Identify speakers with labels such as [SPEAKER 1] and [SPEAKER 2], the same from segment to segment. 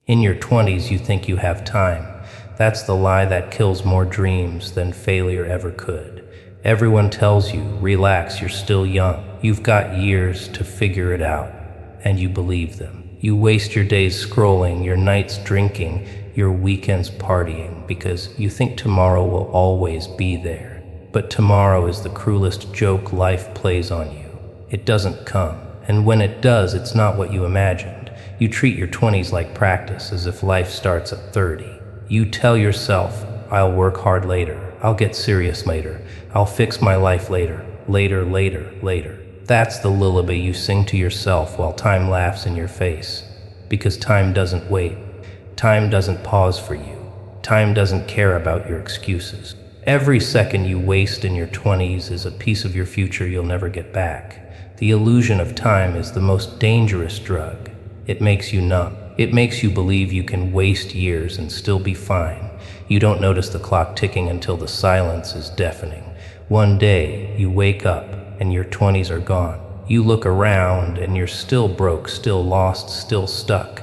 [SPEAKER 1] In your 20s, you think you have time. That's the lie that kills more dreams than failure ever could. Everyone tells you, relax, you're still young. You've got years to figure it out. And you believe them. You waste your days scrolling, your nights drinking, your weekends partying, because you think tomorrow will always be there. But tomorrow is the cruelest joke life plays on you. It doesn't come. And when it does, it's not what you imagined. You treat your 20s like practice, as if life starts at 30. You tell yourself, I'll work hard later, I'll get serious later, I'll fix my life later, later. That's the lullaby you sing to yourself while time laughs in your face. Because time doesn't wait. Time doesn't pause for you. Time doesn't care about your excuses. Every second you waste in your 20s is a piece of your future you'll never get back. The illusion of time is the most dangerous drug. It makes you numb. It makes you believe you can waste years and still be fine. You don't notice the clock ticking until the silence is deafening. One day, you wake up and your 20s are gone. You look around and you're still broke, still lost, still stuck.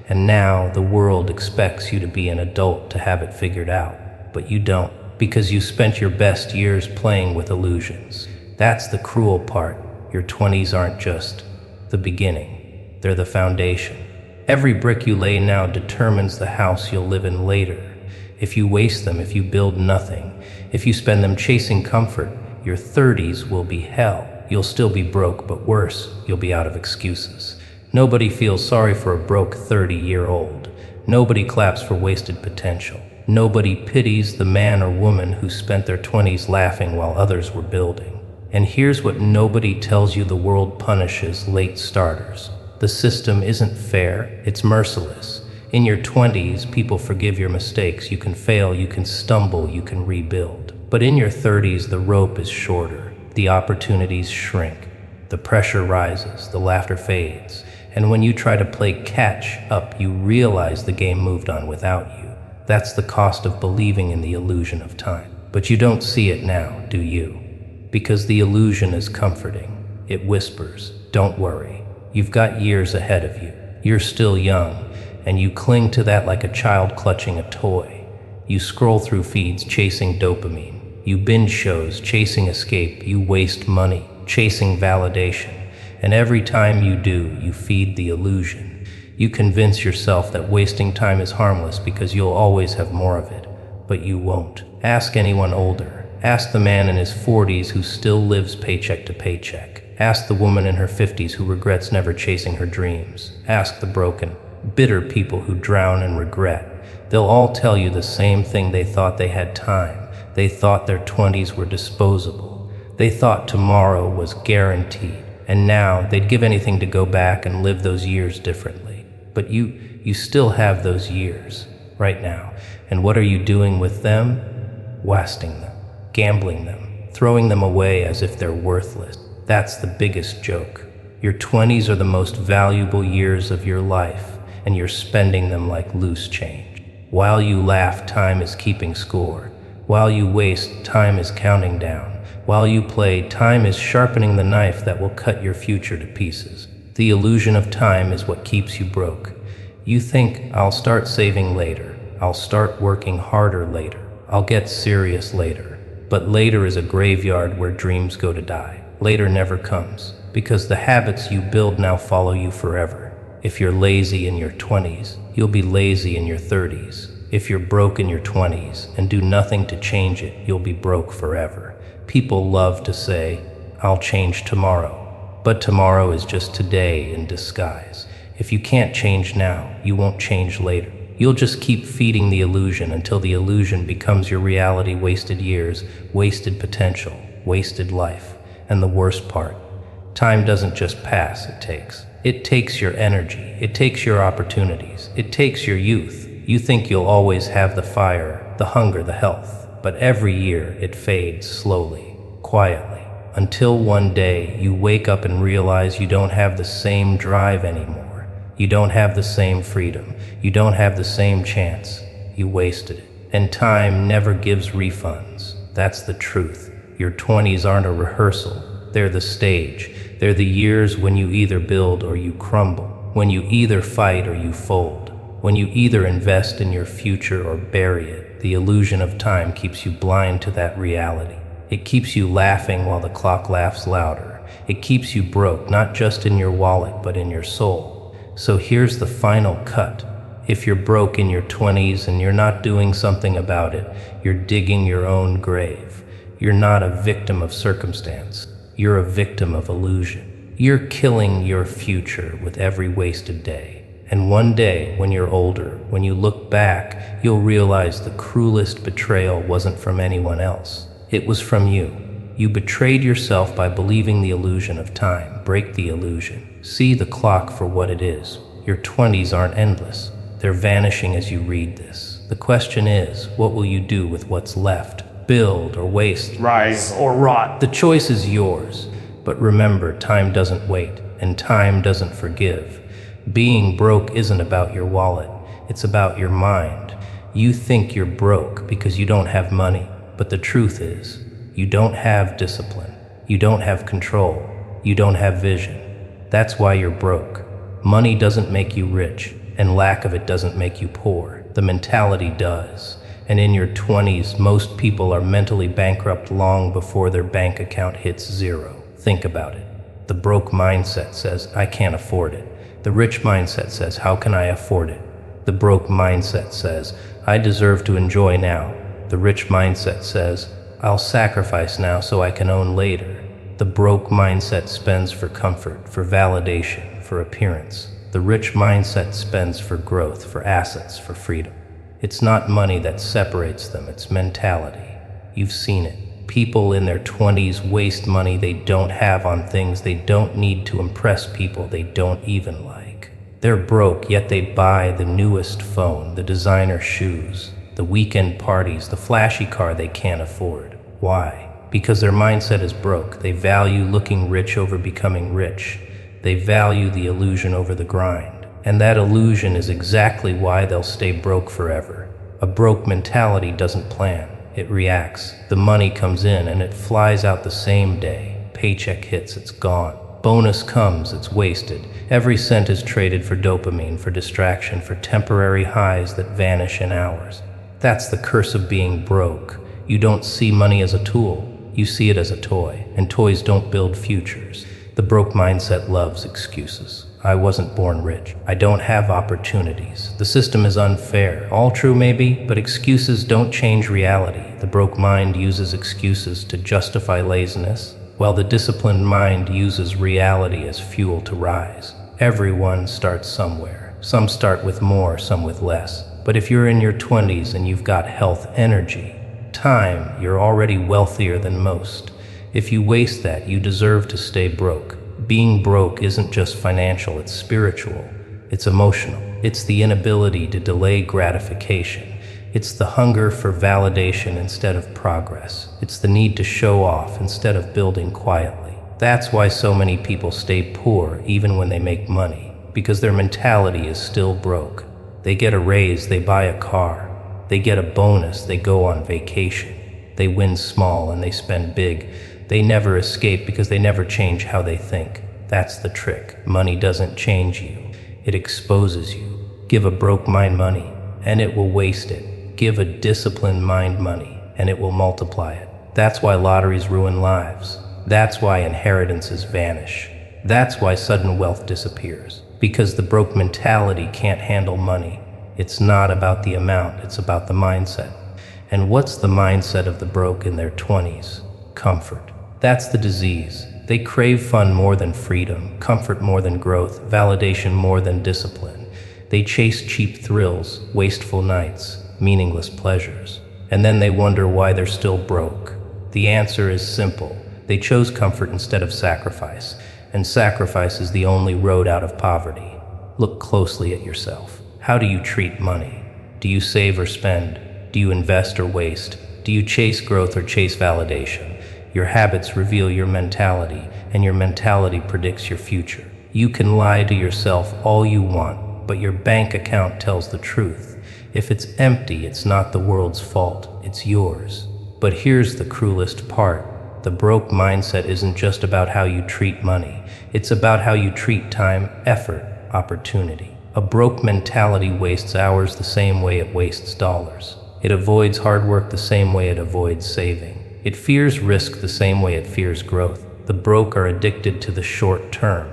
[SPEAKER 1] And now the world expects you to be an adult to have it figured out. But you don't, because you spent your best years playing with illusions. That's the cruel part. Your 20s aren't just the beginning. They're the foundation. Every brick you lay now determines the house you'll live in later. If you waste them, if you build nothing, if you spend them chasing comfort, your 30s will be hell. You'll still be broke, but worse, you'll be out of excuses. Nobody feels sorry for a broke 30-year-old. Nobody claps for wasted potential. Nobody pities the man or woman who spent their 20s laughing while others were building. And here's what nobody tells you: the world punishes late starters. The system isn't fair, it's merciless. In your 20s, people forgive your mistakes. You can fail, you can stumble, you can rebuild. But in your 30s, the rope is shorter. The opportunities shrink. The pressure rises, the laughter fades. And when you try to play catch up, you realize the game moved on without you. That's the cost of believing in the illusion of time. But you don't see it now, do you? Because the illusion is comforting. It whispers, don't worry. You've got years ahead of you. You're still young, and you cling to that like a child clutching a toy. You scroll through feeds chasing dopamine. You binge shows chasing escape. You waste money chasing validation. And every time you do, you feed the illusion. You convince yourself that wasting time is harmless because you'll always have more of it. But you won't. Ask anyone older. Ask the man in his 40s who still lives paycheck to paycheck. Ask the woman in her 50s who regrets never chasing her dreams. Ask the broken, bitter people who drown in regret. They'll all tell you the same thing. They thought they had time. They thought their 20s were disposable. They thought tomorrow was guaranteed. And now they'd give anything to go back and live those years differently. But you still have those years right now. And what are you doing with them? Wasting them, gambling them, throwing them away as if they're worthless. That's the biggest joke. Your 20s are the most valuable years of your life, and you're spending them like loose change. While you laugh, time is keeping score. While you waste, time is counting down. While you play, time is sharpening the knife that will cut your future to pieces. The illusion of time is what keeps you broke. You think, I'll start saving later. I'll start working harder later. I'll get serious later. But later is a graveyard where dreams go to die. Later never comes, because the habits you build now follow you forever. If you're lazy in your 20s, you'll be lazy in your 30s. If you're broke in your 20s and do nothing to change it, you'll be broke forever. People love to say, I'll change tomorrow. But tomorrow is just today in disguise. If you can't change now, you won't change later. You'll just keep feeding the illusion until the illusion becomes your reality. Wasted years, wasted potential, wasted life. And the worst part, time doesn't just pass, it takes your energy, it takes your opportunities, it takes your youth. You think you'll always have the fire, the hunger, the health, but every year it fades slowly, quietly, until one day you wake up and realize you don't have the same drive anymore. You don't have the same freedom. You don't have the same chance. You wasted it. And time never gives refunds. That's the truth. Your 20s aren't a rehearsal. They're the stage. They're the years when you either build or you crumble. When you either fight or you fold. When you either invest in your future or bury it, the illusion of time keeps you blind to that reality. It keeps you laughing while the clock laughs louder. It keeps you broke, not just in your wallet, but in your soul. So here's the final cut. If you're broke in your 20s and you're not doing something about it, you're digging your own grave. You're not a victim of circumstance. You're a victim of illusion. You're killing your future with every wasted day. And one day, when you're older, when you look back, you'll realize the cruelest betrayal wasn't from anyone else. It was from you. You betrayed yourself by believing the illusion of time. Break the illusion. See the clock for what it is. Your 20s aren't endless. They're vanishing as you read this. The question is, what will you do with what's left? Build or waste?
[SPEAKER 2] Rise or rot.
[SPEAKER 1] The choice is yours. But remember, time doesn't wait, and time doesn't forgive. Being broke isn't about your wallet. It's about your mind. You think you're broke because you don't have money, but the truth is, you don't have discipline. You don't have control. You don't have vision. That's why you're broke. Money doesn't make you rich, and lack of it doesn't make you poor. The mentality does. And in your 20s, most people are mentally bankrupt long before their bank account hits zero. Think about it. The broke mindset says, I can't afford it. The rich mindset says, how can I afford it? The broke mindset says, I deserve to enjoy now. The rich mindset says, I'll sacrifice now so I can own later. The broke mindset spends for comfort, for validation, for appearance. The rich mindset spends for growth, for assets, for freedom. It's not money that separates them, it's mentality. You've seen it. People in their 20s waste money they don't have on things they don't need to impress people they don't even like. They're broke, yet they buy the newest phone, the designer shoes, the weekend parties, the flashy car they can't afford. Why? Because their mindset is broke. They value looking rich over becoming rich. They value the illusion over the grind. And that illusion is exactly why they'll stay broke forever. A broke mentality doesn't plan. It reacts. The money comes in and it flies out the same day. Paycheck hits, it's gone. Bonus comes, it's wasted. Every cent is traded for dopamine, for distraction, for temporary highs that vanish in hours. That's the curse of being broke. You don't see money as a tool. You see it as a toy, and toys don't build futures. The broke mindset loves excuses. I wasn't born rich. I don't have opportunities. The system is unfair. All true maybe, but excuses don't change reality. The broke mind uses excuses to justify laziness, while the disciplined mind uses reality as fuel to rise. Everyone starts somewhere. Some start with more, some with less. But if you're in your 20s and you've got health, energy, time, you're already wealthier than most. If you waste that, you deserve to stay broke. Being broke isn't just financial, it's spiritual, it's emotional. It's the inability to delay gratification. It's the hunger for validation instead of progress. It's the need to show off instead of building quietly. That's why so many people stay poor even when they make money, because their mentality is still broke. They get a raise, they buy a car. They get a bonus, they go on vacation. They win small and they spend big. They never escape because they never change how they think. That's the trick. Money doesn't change you. It exposes you. Give a broke mind money, and it will waste it. Give a disciplined mind money, and it will multiply it. That's why lotteries ruin lives. That's why inheritances vanish. That's why sudden wealth disappears. Because the broke mentality can't handle money. It's not about the amount, it's about the mindset. And what's the mindset of the broke in their 20s? Comfort. That's the disease. They crave fun more than freedom, comfort more than growth, validation more than discipline. They chase cheap thrills, wasteful nights, meaningless pleasures. And then they wonder why they're still broke. The answer is simple. They chose comfort instead of sacrifice, and sacrifice is the only road out of poverty. Look closely at yourself. How do you treat money? Do you save or spend? Do you invest or waste? Do you chase growth or chase validation? Your habits reveal your mentality, and your mentality predicts your future. You can lie to yourself all you want, but your bank account tells the truth. If it's empty, it's not the world's fault, it's yours. But here's the cruelest part. The broke mindset isn't just about how you treat money. It's about how you treat time, effort, opportunity. A broke mentality wastes hours the same way it wastes dollars. It avoids hard work the same way it avoids saving. It fears risk the same way it fears growth. The broke are addicted to the short term.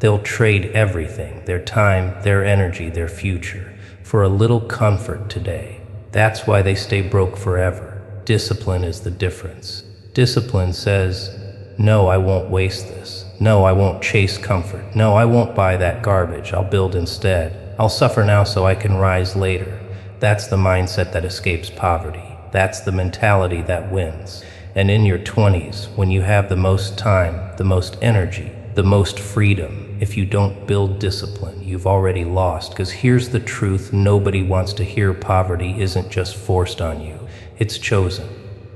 [SPEAKER 1] They'll trade everything, their time, their energy, their future, for a little comfort today. That's why they stay broke forever. Discipline is the difference. Discipline says, no, I won't waste this. No, I won't chase comfort. No, I won't buy that garbage. I'll build instead. I'll suffer now so I can rise later. That's the mindset that escapes poverty. That's the mentality that wins. And in your 20s, when you have the most time, the most energy, the most freedom, if you don't build discipline, you've already lost. Because here's the truth nobody wants to hear: poverty isn't just forced on you, it's chosen.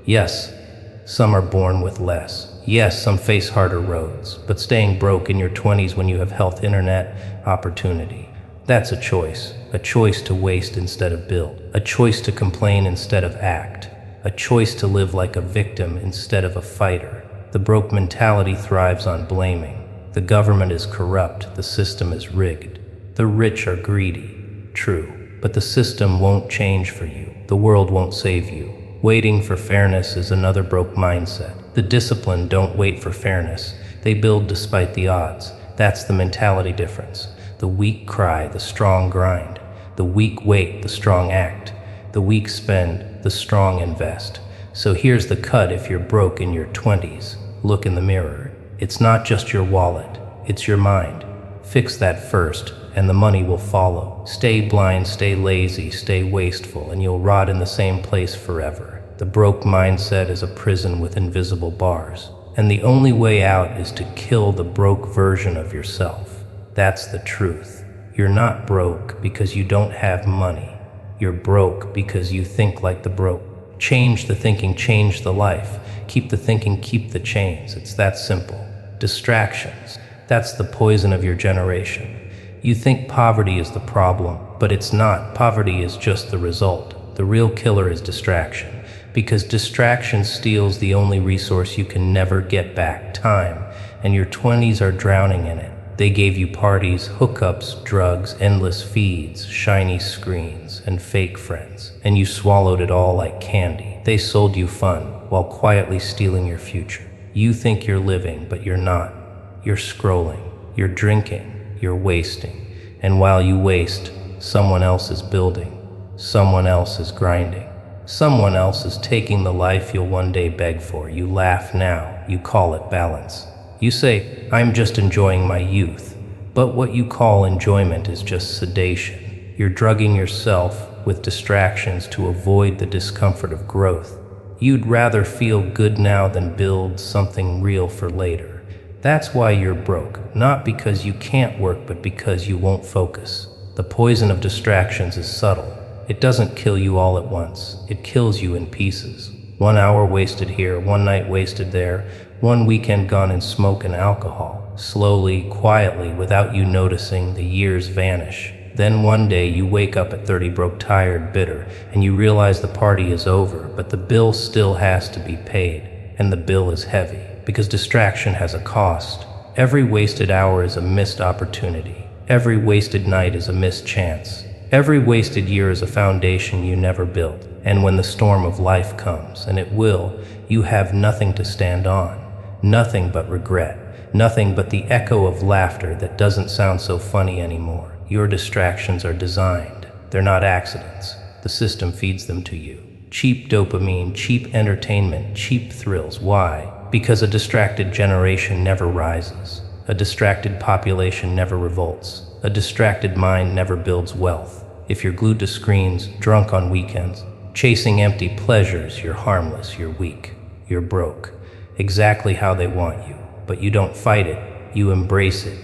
[SPEAKER 1] Yes, some are born with less. Yes, some face harder roads, but staying broke in your 20s when you have health, internet, opportunity, that's a choice to waste instead of build, a choice to complain instead of act, a choice to live like a victim instead of a fighter. The broke mentality thrives on blaming. The government is corrupt, the system is rigged. The rich are greedy, true, but the system won't change for you. The world won't save you. Waiting for fairness is another broke mindset. The discipline don't wait for fairness. They build despite the odds. That's the mentality difference. The weak cry, the strong grind. The weak wait, the strong act. The weak spend, the strong invest. So here's the cut if you're broke in your 20s. Look in the mirror. It's not just your wallet, it's your mind. Fix that first, and the money will follow. Stay blind, stay lazy, stay wasteful, and you'll rot in the same place forever. The broke mindset is a prison with invisible bars, and the only way out is to kill the broke version of yourself. That's the truth. You're not broke because you don't have money. You're broke because you think like the broke. Change the thinking, change the life. Keep the thinking, keep the chains. It's that simple. Distractions. That's the poison of your generation. You think poverty is the problem, but it's not. Poverty is just the result. The real killer is distraction, because distraction steals the only resource you can never get back: time, and your 20s are drowning in it. They gave you parties, hookups, drugs, endless feeds, shiny screens, and fake friends, and you swallowed it all like candy. They sold you fun while quietly stealing your future. You think you're living, but you're not. You're scrolling, you're drinking, you're wasting, and while you waste, someone else is building, someone else is grinding, someone else is taking the life you'll one day beg for. You laugh now, you call it balance. You say, I'm just enjoying my youth, but what you call enjoyment is just sedation. You're drugging yourself with distractions to avoid the discomfort of growth. You'd rather feel good now than build something real for later. That's why you're broke, not because you can't work, but because you won't focus. The poison of distractions is subtle. It doesn't kill you all at once. It kills you in pieces. 1 hour wasted here, 1 night wasted there, 1 weekend gone in smoke and alcohol. Slowly, quietly, without you noticing, the years vanish. Then one day you wake up at 30 broke, tired, bitter, and you realize the party is over, but the bill still has to be paid. And the bill is heavy, because distraction has a cost. Every wasted hour is a missed opportunity. Every wasted night is a missed chance. Every wasted year is a foundation you never built. And when the storm of life comes, and it will, you have nothing to stand on. Nothing but regret. Nothing but the echo of laughter that doesn't sound so funny anymore. Your distractions are designed. They're not accidents. The system feeds them to you. Cheap dopamine, cheap entertainment, cheap thrills. Why? Because a distracted generation never rises. A distracted population never revolts. A distracted mind never builds wealth. If you're glued to screens, drunk on weekends, chasing empty pleasures, you're harmless, you're weak, you're broke. Exactly how they want you. But you don't fight it, you embrace it.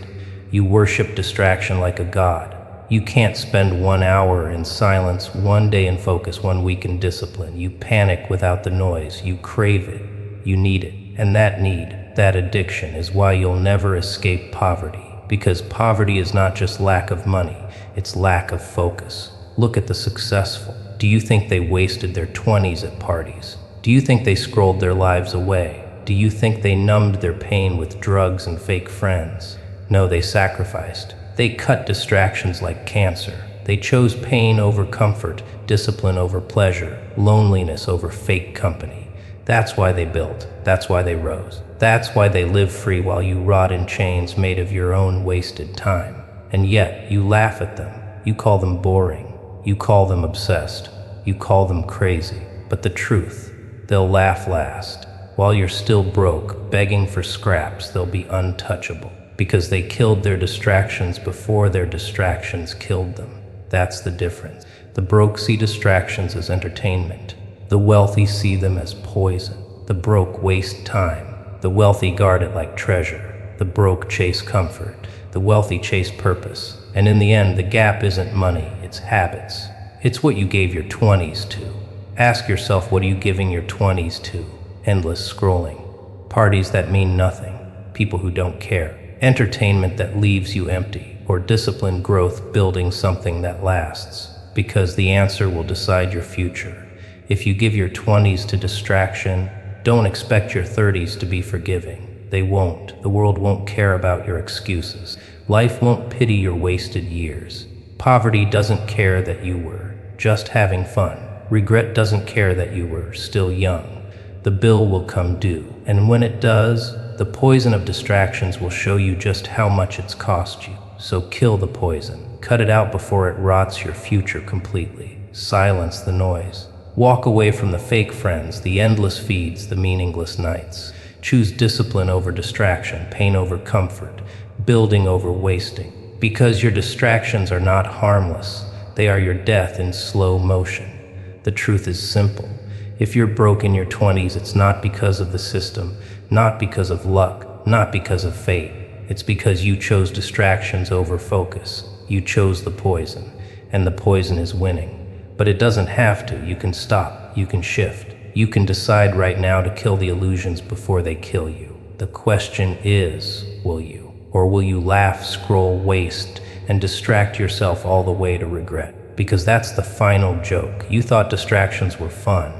[SPEAKER 1] You worship distraction like a god. You can't spend 1 hour in silence, 1 day in focus, 1 week in discipline. You panic without the noise. You crave it. You need it. And that need, that addiction, is why you'll never escape poverty. Because poverty is not just lack of money, it's lack of focus. Look at the successful. Do you think they wasted their 20s at parties? Do you think they scrolled their lives away? Do you think they numbed their pain with drugs and fake friends? No, they sacrificed. They cut distractions like cancer. They chose pain over comfort, discipline over pleasure, loneliness over fake company. That's why they built. That's why they rose. That's why they live free while you rot in chains made of your own wasted time. And yet, you laugh at them. You call them boring. You call them obsessed. You call them crazy. But the truth, they'll laugh last. While you're still broke, begging for scraps, they'll be untouchable. Because they killed their distractions before their distractions killed them. That's the difference. The broke see distractions as entertainment. The wealthy see them as poison. The broke waste time. The wealthy guard it like treasure. The broke chase comfort. The wealthy chase purpose. And in the end, the gap isn't money, it's habits. It's what you gave your 20s to. Ask yourself, what are you giving your 20s to? Endless scrolling. Parties that mean nothing. People who don't care. Entertainment that leaves you empty. Or disciplined growth building something that lasts. Because the answer will decide your future. If you give your 20s to distraction, don't expect your 30s to be forgiving. They won't. The world won't care about your excuses. Life won't pity your wasted years. Poverty doesn't care that you were just having fun. Regret doesn't care that you were still young. The bill will come due, and when it does, the poison of distractions will show you just how much it's cost you. So kill the poison. Cut it out before it rots your future completely. Silence the noise. Walk away from the fake friends, the endless feeds, the meaningless nights. Choose discipline over distraction, pain over comfort, building over wasting. Because your distractions are not harmless. They are your death in slow motion. The truth is simple. If you're broke in your 20s, it's not because of the system, not because of luck, not because of fate. It's because you chose distractions over focus. You chose the poison, and the poison is winning. But it doesn't have to. You can stop. You can shift. You can decide right now to kill the illusions before they kill you. The question is, will you? Or will you laugh, scroll, waste, and distract yourself all the way to regret? Because that's the final joke. You thought distractions were fun,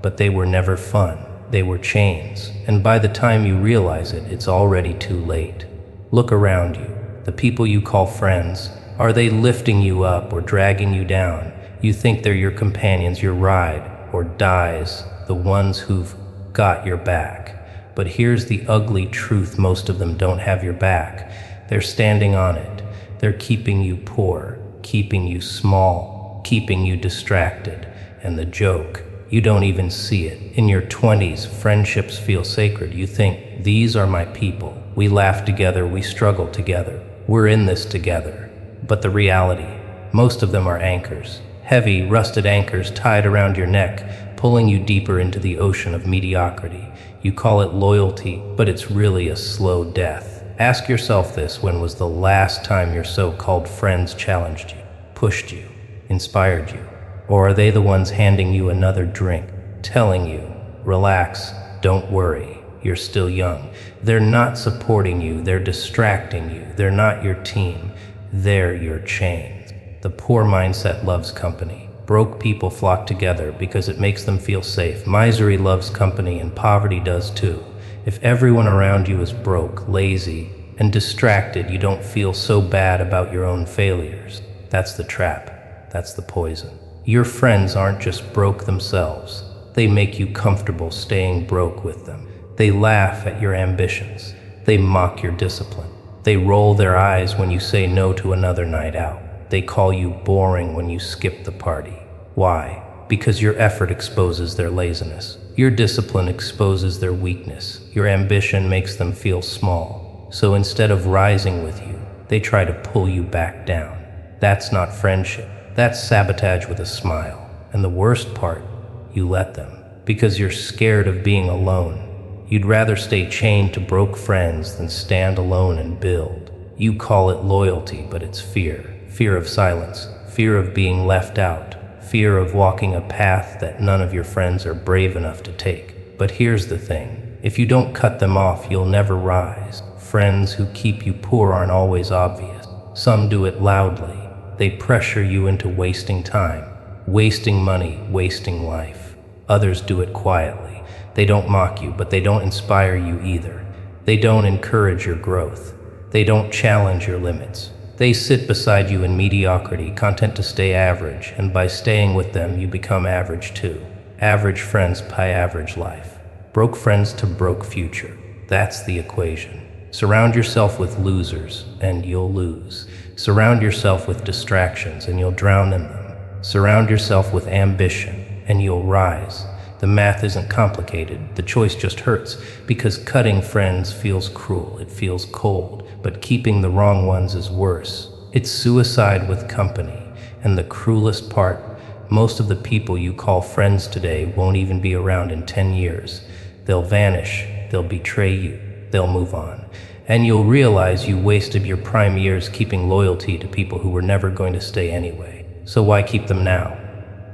[SPEAKER 1] but they were never fun. They were chains. And by the time you realize it, it's already too late. Look around you. The people you call friends, are they lifting you up or dragging you down? You think they're your companions, your ride or dies, the ones who've got your back. But here's the ugly truth, most of them don't have your back. They're standing on it. They're keeping you poor, keeping you small, keeping you distracted. And the joke, you don't even see it. In your 20s, friendships feel sacred. You think, these are my people. We laugh together, we struggle together. We're in this together. But the reality, most of them are anchors. Heavy, rusted anchors tied around your neck, pulling you deeper into the ocean of mediocrity. You call it loyalty, but it's really a slow death. Ask yourself this: when was the last time your so-called friends challenged you, pushed you, inspired you? Or are they the ones handing you another drink, telling you, relax, don't worry, you're still young? They're not supporting you, they're distracting you. They're not your team, they're your chains. The poor mindset loves company. Broke people flock together because it makes them feel safe. Misery loves company, and poverty does too. If everyone around you is broke, lazy, and distracted, you don't feel so bad about your own failures. That's the trap. That's the poison. Your friends aren't just broke themselves. They make you comfortable staying broke with them. They laugh at your ambitions. They mock your discipline. They roll their eyes when you say no to another night out. They call you boring when you skip the party. Why? Because your effort exposes their laziness. Your discipline exposes their weakness. Your ambition makes them feel small. So instead of rising with you, they try to pull you back down. That's not friendship. That's sabotage with a smile. And the worst part, you let them. Because you're scared of being alone. You'd rather stay chained to broke friends than stand alone and build. You call it loyalty, but it's fear. Fear of silence, fear of being left out, fear of walking a path that none of your friends are brave enough to take. But here's the thing, if you don't cut them off, you'll never rise. Friends who keep you poor aren't always obvious. Some do it loudly. They pressure you into wasting time, wasting money, wasting life. Others do it quietly. They don't mock you, but they don't inspire you either. They don't encourage your growth. They don't challenge your limits. They sit beside you in mediocrity, content to stay average, and by staying with them, you become average too. Average friends by average life. Broke friends to broke future. That's the equation. Surround yourself with losers, and you'll lose. Surround yourself with distractions, and you'll drown in them. Surround yourself with ambition, and you'll rise. The math isn't complicated. The choice just hurts, because cutting friends feels cruel. It feels cold, but keeping the wrong ones is worse. It's suicide with company. And the cruelest part, most of the people you call friends today won't even be around in 10 years. They'll vanish. They'll betray you. They'll move on. And you'll realize you wasted your prime years keeping loyalty to people who were never going to stay anyway. So why keep them now?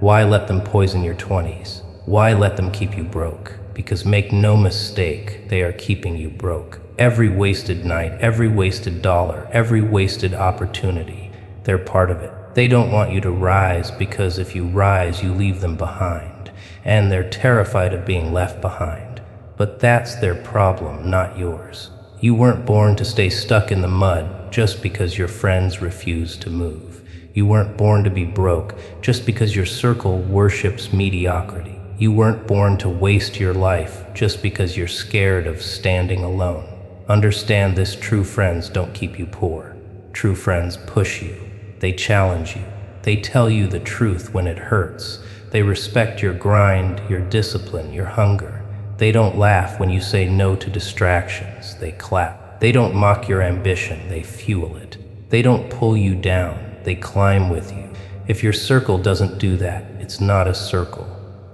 [SPEAKER 1] Why let them poison your 20s? Why let them keep you broke? Because make no mistake, they are keeping you broke. Every wasted night, every wasted dollar, every wasted opportunity, they're part of it. They don't want you to rise because if you rise, you leave them behind. And they're terrified of being left behind. But that's their problem, not yours. You weren't born to stay stuck in the mud just because your friends refuse to move. You weren't born to be broke just because your circle worships mediocrity. You weren't born to waste your life just because you're scared of standing alone. Understand this: true friends don't keep you poor. True friends push you. They challenge you. They tell you the truth when it hurts. They respect your grind, your discipline, your hunger. They don't laugh when you say no to distractions. They clap. They don't mock your ambition. They fuel it. They don't pull you down. They climb with you. If your circle doesn't do that, it's not a circle.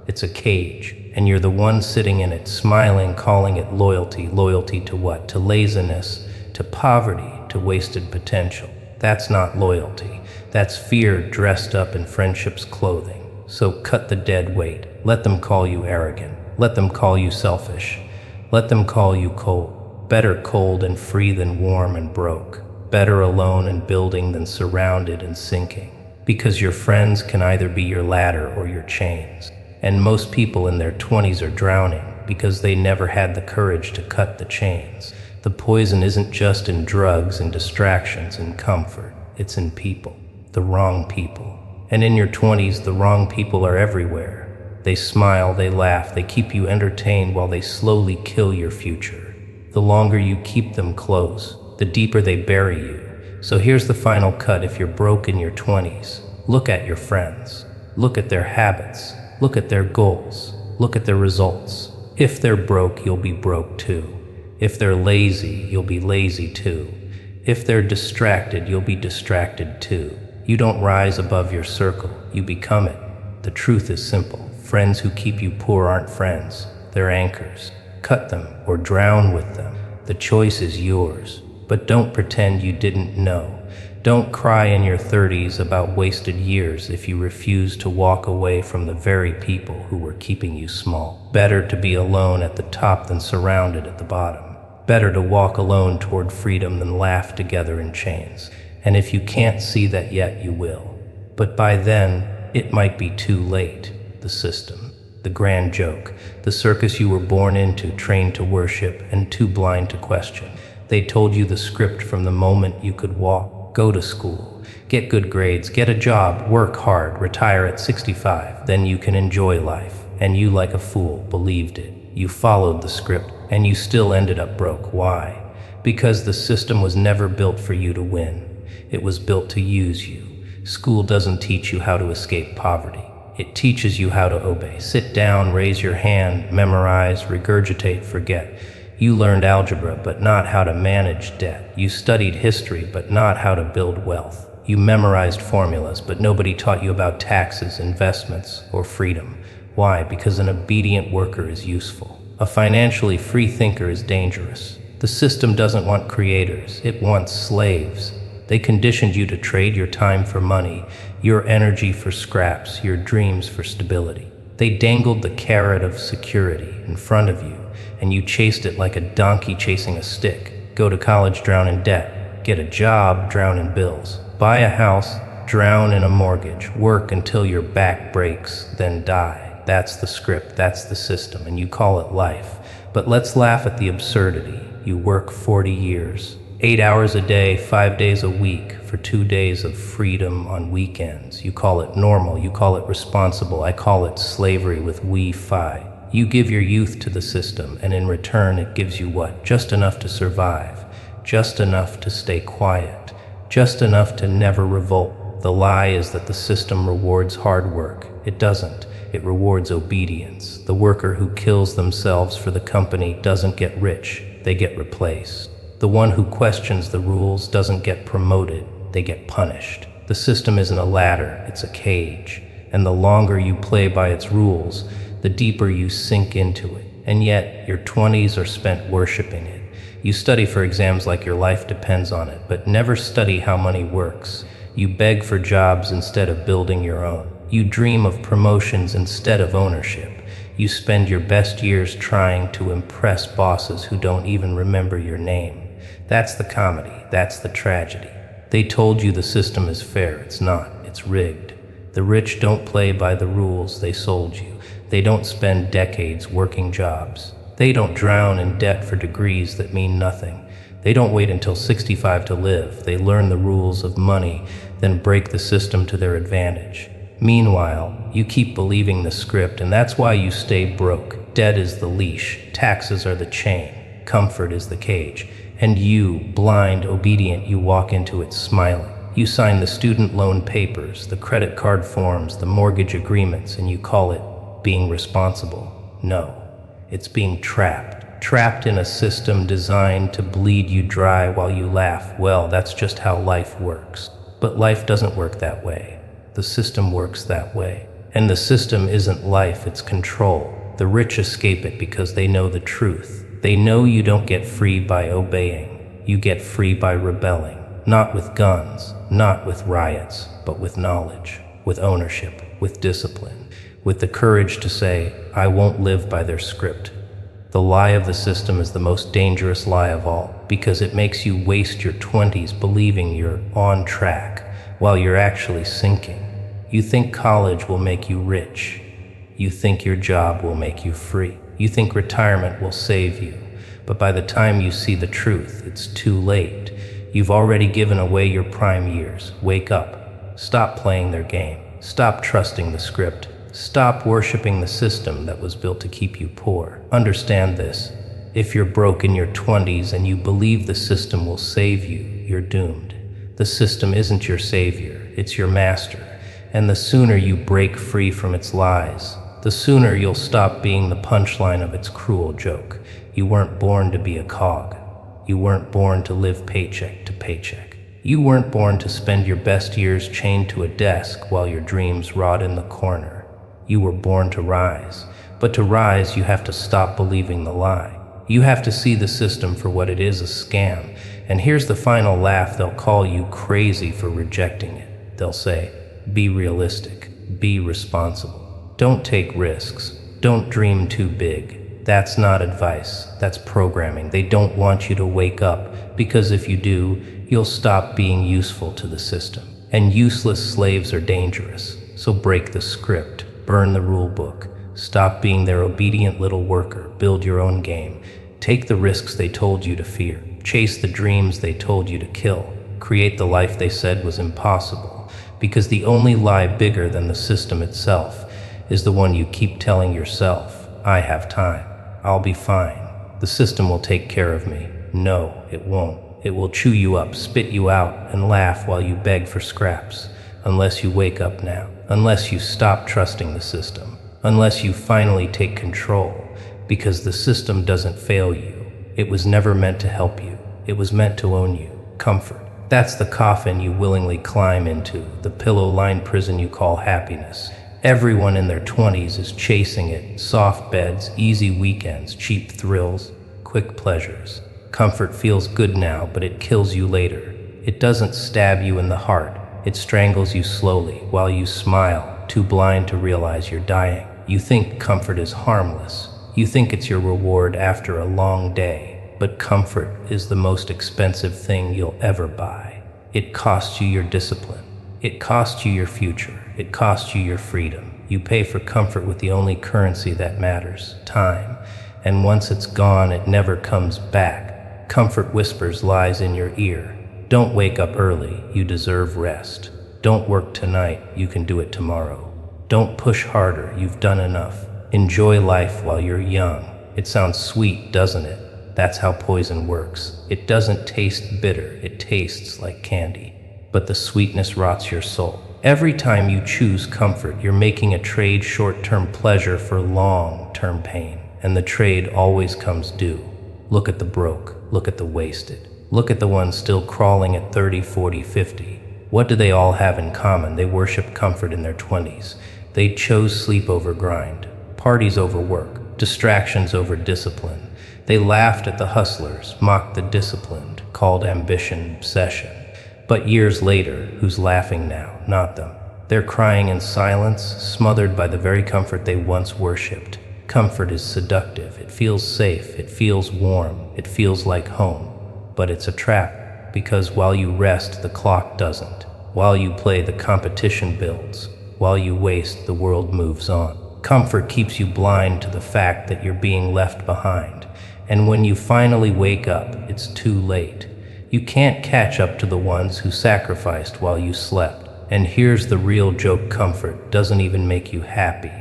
[SPEAKER 1] It's a cage, and you're the one sitting in it, smiling, calling it loyalty. Loyalty to what? To laziness, to poverty, to wasted potential. That's not loyalty. That's fear dressed up in friendship's clothing. So cut the dead weight. Let them call you arrogant. Let them call you selfish. Let them call you cold. Better cold and free than warm and broke. Better alone and building than surrounded and sinking. Because your friends can either be your ladder or your chains. And most people in their 20s are drowning because they never had the courage to cut the chains. The poison isn't just in drugs and distractions and comfort. It's in people. The wrong people. And in your 20s, the wrong people are everywhere. They smile, they laugh, they keep you entertained while they slowly kill your future. The longer you keep them close, the deeper they bury you. So here's the final cut if you're broke in your 20s. Look at your friends. Look at their habits. Look at their goals. Look at their results. If they're broke, you'll be broke too. If they're lazy, you'll be lazy too. If they're distracted, you'll be distracted too. You don't rise above your circle, you become it. The truth is simple. Friends who keep you poor aren't friends. They're anchors. Cut them or drown with them. The choice is yours. But don't pretend you didn't know. Don't cry in your 30s about wasted years if you refuse to walk away from the very people who were keeping you small. Better to be alone at the top than surrounded at the bottom. Better to walk alone toward freedom than laugh together in chains. And if you can't see that yet, you will. But by then, it might be too late. The system, the grand joke, the circus you were born into, trained to worship, and too blind to question. They told you the script from the moment you could walk. Go to school, get good grades, get a job, work hard, retire at 65. Then you can enjoy life. And you, like a fool, believed it. You followed the script, and you still ended up broke. Why? Because the system was never built for you to win. It was built to use you. School doesn't teach you how to escape poverty. It teaches you how to obey. Sit down, raise your hand, memorize, regurgitate, forget. You learned algebra, but not how to manage debt. You studied history, but not how to build wealth. You memorized formulas, but nobody taught you about taxes, investments, or freedom. Why? Because an obedient worker is useful. A financially free thinker is dangerous. The system doesn't want creators, it wants slaves. They conditioned you to trade your time for money, your energy for scraps, your dreams for stability. They dangled the carrot of security in front of you, and you chased it like a donkey chasing a stick. Go to college, drown in debt. Get a job, drown in bills. Buy a house, drown in a mortgage. Work until your back breaks, then die. That's the script, that's the system, and you call it life. But let's laugh at the absurdity. You work 40 years. 8 hours a day, 5 days a week, for 2 days of freedom on weekends. You call it normal, you call it responsible, I call it slavery with Wi-Fi. You give your youth to the system, and in return it gives you what? Just enough to survive, just enough to stay quiet, just enough to never revolt. The lie is that the system rewards hard work. It doesn't. It rewards obedience. The worker who kills themselves for the company doesn't get rich, they get replaced. The one who questions the rules doesn't get promoted, they get punished. The system isn't a ladder, it's a cage. And the longer you play by its rules, the deeper you sink into it. And yet, your 20s are spent worshiping it. You study for exams like your life depends on it, but never study how money works. You beg for jobs instead of building your own. You dream of promotions instead of ownership. You spend your best years trying to impress bosses who don't even remember your name. That's the comedy, that's the tragedy. They told you the system is fair. It's not, it's rigged. The rich don't play by the rules they sold you. They don't spend decades working jobs. They don't drown in debt for degrees that mean nothing. They don't wait until 65 to live. They learn the rules of money, then break the system to their advantage. Meanwhile, you keep believing the script, and that's why you stay broke. Debt is the leash, taxes are the chain, comfort is the cage, and you, blind, obedient, you walk into it smiling. You sign the student loan papers, the credit card forms, the mortgage agreements, and you call it being responsible. No, it's being trapped. Trapped in a system designed to bleed you dry while you laugh. Well, that's just how life works. But life doesn't work that way. The system works that way. And the system isn't life, it's control. The rich escape it because they know the truth. They know you don't get free by obeying. You get free by rebelling. Not with guns, not with riots, but with knowledge, with ownership, with discipline, with the courage to say, I won't live by their script. The lie of the system is the most dangerous lie of all, because it makes you waste your 20s believing you're on track while you're actually sinking. You think college will make you rich. You think your job will make you free. You think retirement will save you. But by the time you see the truth, it's too late. You've already given away your prime years. Wake up. Stop playing their game. Stop trusting the script. Stop worshiping the system that was built to keep you poor. Understand this. If you're broke in your 20s and you believe the system will save you, you're doomed. The system isn't your savior, it's your master. And the sooner you break free from its lies, the sooner you'll stop being the punchline of its cruel joke. You weren't born to be a cog. You weren't born to live paycheck to paycheck. You weren't born to spend your best years chained to a desk while your dreams rot in the corner. You were born to rise. But to rise, you have to stop believing the lie. You have to see the system for what it is, a scam. And here's the final laugh. They'll call you crazy for rejecting it. They'll say, be realistic, be responsible. Don't take risks. Don't dream too big. That's not advice, that's programming. They don't want you to wake up, because if you do, you'll stop being useful to the system. And useless slaves are dangerous. So break the script, burn the rule book, stop being their obedient little worker, build your own game. Take the risks they told you to fear. Chase the dreams they told you to kill. Create the life they said was impossible. Because the only lie bigger than the system itself is the one you keep telling yourself. I have time. I'll be fine. The system will take care of me. No, it won't. It will chew you up, spit you out, and laugh while you beg for scraps. Unless you wake up now. Unless you stop trusting the system. Unless you finally take control. Because the system doesn't fail you. It was never meant to help you. It was meant to own you. Comfort. That's the coffin you willingly climb into, the pillow-lined prison you call happiness. Everyone in their 20s is chasing it. Soft beds, easy weekends, cheap thrills, quick pleasures. Comfort feels good now, but it kills you later. It doesn't stab you in the heart. It strangles you slowly while you smile, too blind to realize you're dying. You think comfort is harmless. You think it's your reward after a long day. But comfort is the most expensive thing you'll ever buy. It costs you your discipline. It costs you your future. It costs you your freedom. You pay for comfort with the only currency that matters, time. And once it's gone, it never comes back. Comfort whispers lies in your ear. Don't wake up early, you deserve rest. Don't work tonight, you can do it tomorrow. Don't push harder, you've done enough. Enjoy life while you're young. It sounds sweet, doesn't it? That's how poison works. It doesn't taste bitter, it tastes like candy. But the sweetness rots your soul. Every time you choose comfort, you're making a trade short-term pleasure for long-term pain. And the trade always comes due. Look at the broke, look at the wasted. Look at the ones still crawling at 30, 40, 50. What do they all have in common? They worship comfort in their 20s. They chose sleep over grind, parties over work, distractions over discipline. They laughed at the hustlers, mocked the disciplined, called ambition obsession. But years later, who's laughing now? Not them. They're crying in silence, smothered by the very comfort they once worshipped. Comfort is seductive. It feels safe. It feels warm. It feels like home. But it's a trap, because while you rest, the clock doesn't. While you play, the competition builds. While you waste, the world moves on. Comfort keeps you blind to the fact that you're being left behind. And when you finally wake up, it's too late. You can't catch up to the ones who sacrificed while you slept. And here's the real joke: comfort doesn't even make you happy.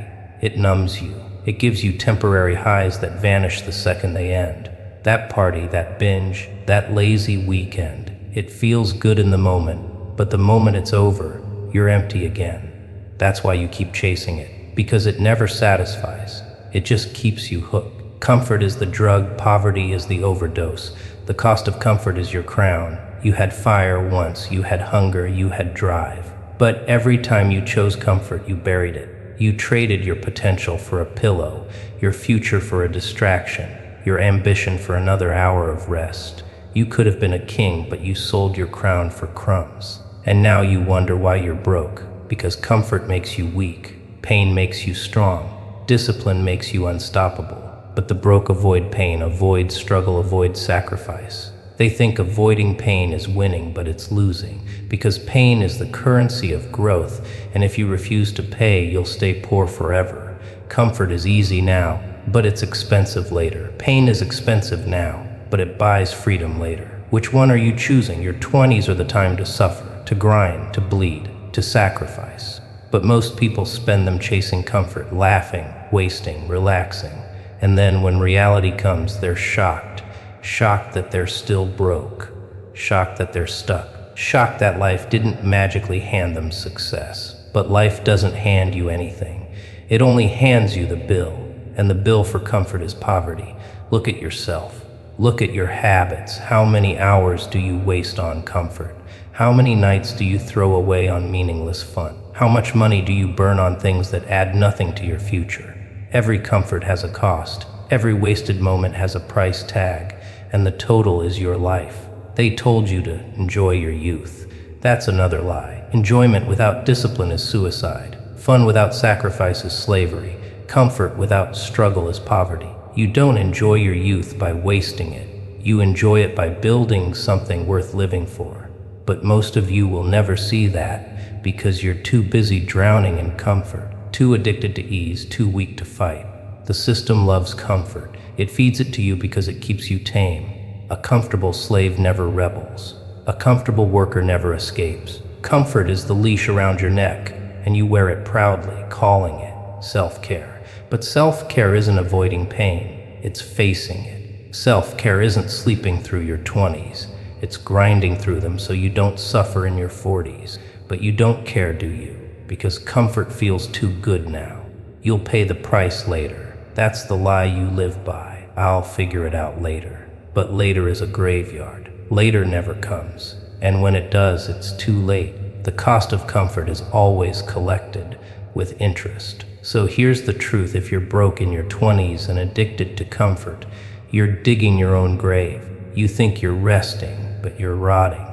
[SPEAKER 1] It numbs you. It gives you temporary highs that vanish the second they end. That party, that binge, that lazy weekend. It feels good in the moment, but the moment it's over, you're empty again. That's why you keep chasing it, because it never satisfies. It just keeps you hooked. Comfort is the drug, poverty is the overdose. The cost of comfort is your crown. You had fire once, you had hunger, you had drive. But every time you chose comfort, you buried it. You traded your potential for a pillow, your future for a distraction, your ambition for another hour of rest. You could have been a king, but you sold your crown for crumbs. And now you wonder why you're broke, because comfort makes you weak, pain makes you strong, discipline makes you unstoppable. But the broke avoid pain, avoid struggle, avoid sacrifice. They think avoiding pain is winning, but it's losing, because pain is the currency of growth, and if you refuse to pay, you'll stay poor forever. Comfort is easy now, but it's expensive later. Pain is expensive now, but it buys freedom later. Which one are you choosing? Your 20s are the time to suffer, to grind, to bleed, to sacrifice. But most people spend them chasing comfort, laughing, wasting, relaxing. And then when reality comes, they're shocked. Shocked that they're still broke. Shocked that they're stuck. Shocked that life didn't magically hand them success. But life doesn't hand you anything. It only hands you the bill. And the bill for comfort is poverty. Look at yourself. Look at your habits. How many hours do you waste on comfort? How many nights do you throw away on meaningless fun? How much money do you burn on things that add nothing to your future? Every comfort has a cost. Every wasted moment has a price tag. And the total is your life. They told you to enjoy your youth. That's another lie. Enjoyment without discipline is suicide. Fun without sacrifice is slavery. Comfort without struggle is poverty. You don't enjoy your youth by wasting it. You enjoy it by building something worth living for. But most of you will never see that because you're too busy drowning in comfort, too addicted to ease, too weak to fight. The system loves comfort. It feeds it to you because it keeps you tame. A comfortable slave never rebels. A comfortable worker never escapes. Comfort is the leash around your neck, and you wear it proudly, calling it self-care. But self-care isn't avoiding pain, it's facing it. Self-care isn't sleeping through your 20s, it's grinding through them so you don't suffer in your 40s. But you don't care, do you? Because comfort feels too good now. You'll pay the price later. That's the lie you live by. I'll figure it out later. But later is a graveyard. Later never comes. And when it does, it's too late. The cost of comfort is always collected with interest. So here's the truth: if you're broke in your 20s and addicted to comfort, you're digging your own grave. You think you're resting, but you're rotting.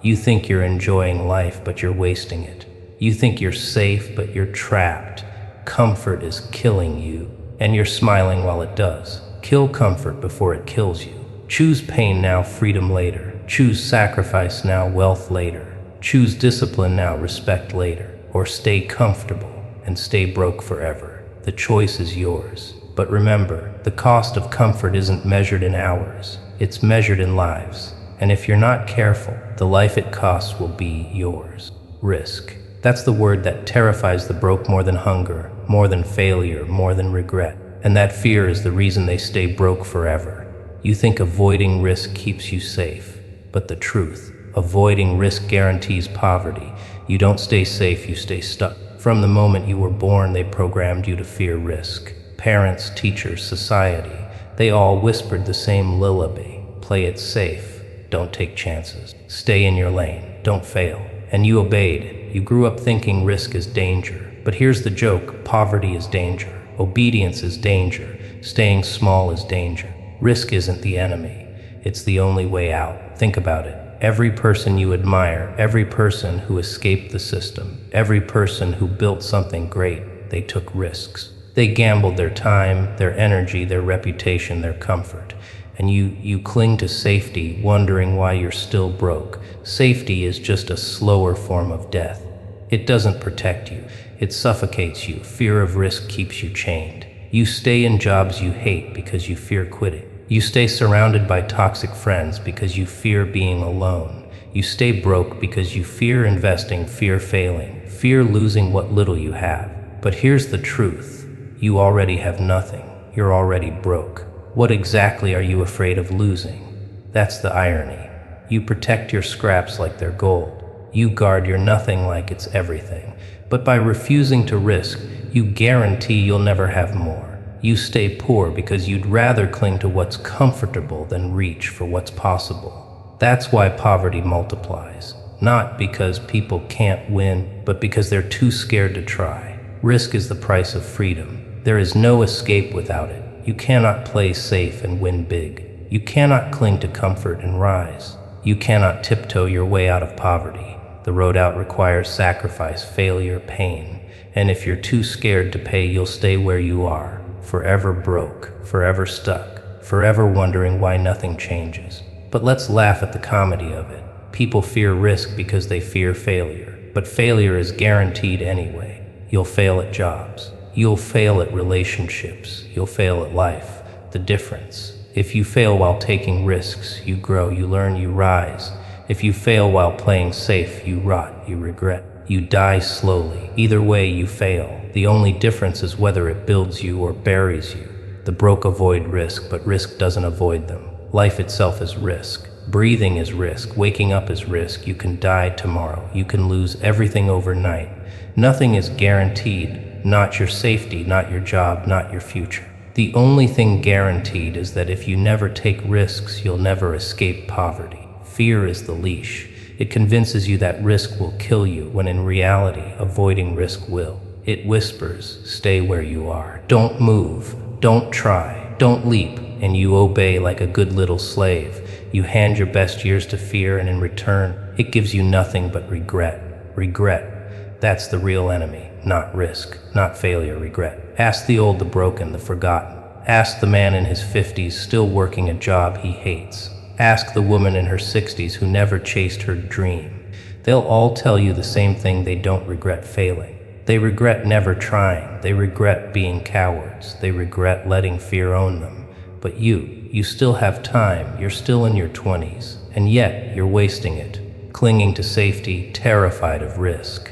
[SPEAKER 1] You think you're enjoying life, but you're wasting it. You think you're safe, but you're trapped. Comfort is killing you, and you're smiling while it does. Kill comfort before it kills you. Choose pain now, freedom later. Choose sacrifice now, wealth later. Choose discipline now, respect later. Or stay comfortable and stay broke forever. The choice is yours. But remember, the cost of comfort isn't measured in hours. It's measured in lives. And if you're not careful, the life it costs will be yours. Risk. That's the word that terrifies the broke more than hunger, more than failure, more than regret. And that fear is the reason they stay broke forever. You think avoiding risk keeps you safe. But the truth, avoiding risk guarantees poverty. You don't stay safe, you stay stuck. From the moment you were born, they programmed you to fear risk. Parents, teachers, society, they all whispered the same lullaby. Play it safe. Don't take chances. Stay in your lane. Don't fail. And you obeyed it. You grew up thinking risk is danger. But here's the joke. Poverty is danger. Obedience is danger. Staying small is danger. Risk isn't the enemy. It's the only way out. Think about it. Every person you admire, every person who escaped the system, every person who built something great, they took risks. They gambled their time, their energy, their reputation, their comfort. And you cling to safety, wondering why you're still broke. Safety is just a slower form of death. It doesn't protect you. It suffocates you. Fear of risk keeps you chained. You stay in jobs you hate because you fear quitting. You stay surrounded by toxic friends because you fear being alone. You stay broke because you fear investing, fear failing, fear losing what little you have. But here's the truth. You already have nothing. You're already broke. What exactly are you afraid of losing? That's the irony. You protect your scraps like they're gold. You guard your nothing like it's everything. But by refusing to risk, you guarantee you'll never have more. You stay poor because you'd rather cling to what's comfortable than reach for what's possible. That's why poverty multiplies. Not because people can't win, but because they're too scared to try. Risk is the price of freedom. There is no escape without it. You cannot play safe and win big. You cannot cling to comfort and rise. You cannot tiptoe your way out of poverty. The road out requires sacrifice, failure, pain. And if you're too scared to pay, you'll stay where you are. Forever broke, forever stuck, forever wondering why nothing changes. But let's laugh at the comedy of it. People fear risk because they fear failure. But failure is guaranteed anyway. You'll fail at jobs. You'll fail at relationships. You'll fail at life. The difference. If you fail while taking risks, you grow, you learn, you rise. If you fail while playing safe, you rot, you regret. You die slowly. Either way, you fail. The only difference is whether it builds you or buries you. The broke avoid risk, but risk doesn't avoid them. Life itself is risk. Breathing is risk. Waking up is risk. You can die tomorrow. You can lose everything overnight. Nothing is guaranteed. Not your safety, not your job, not your future. The only thing guaranteed is that if you never take risks, you'll never escape poverty. Fear is the leash. It convinces you that risk will kill you, when in reality, avoiding risk will. It whispers, stay where you are. Don't move, don't try, don't leap, and you obey like a good little slave. You hand your best years to fear, and in return, it gives you nothing but regret. Regret, that's the real enemy, not risk, not failure, regret. Ask the old, the broken, the forgotten. Ask the man in his 50s still working a job he hates. Ask the woman in her 60s who never chased her dream. They'll all tell you the same thing. They don't regret failing. They regret never trying. They regret being cowards. They regret letting fear own them. But you still have time. You're still in your 20s. And yet, you're wasting it, clinging to safety, terrified of risk.